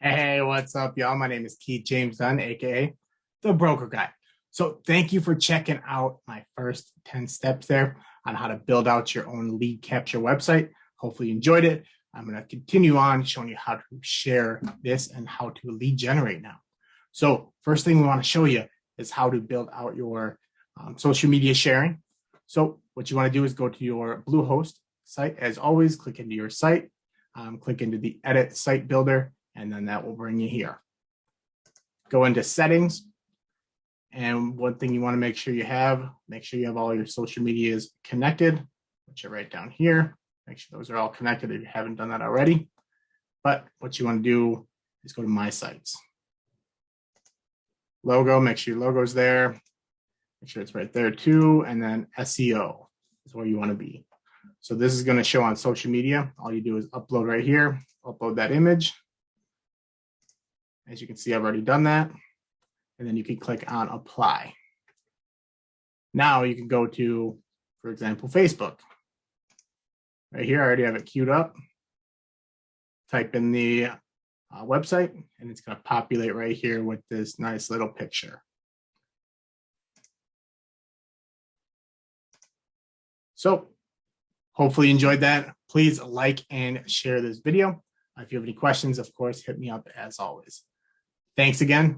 Hey, what's up, y'all? My name is Keith James Dunn, aka the Broker Guy. So, thank you for checking out my first 10 steps there on how to build out your own lead capture website. Hopefully, you enjoyed it. I'm going to continue on showing you how to share this and how to lead generate now. So, first thing we want to show you is how to build out your social media sharing. So, what you want to do is go to your Bluehost site. As always, click into your site, click into the Edit Site Builder, and then that will bring you here. Go into settings. And one thing you want to make sure you have all your social medias connected, which are right down here. Make sure those are all connected if you haven't done that already. But what you want to do is go to My Sites. Logo, make sure your logo's there. Make sure it's right there too. And then SEO is where you want to be. So this is going to show on social media. All you do is upload right here, upload that image. As you can see, I've already done that. And then you can click on apply. Now you can go to, for example, Facebook. Right here, I already have it queued up. Type in the website, and it's going to populate right here with this nice little picture. So hopefully you enjoyed that. Please like and share this video. If you have any questions, of course, hit me up as always. Thanks again.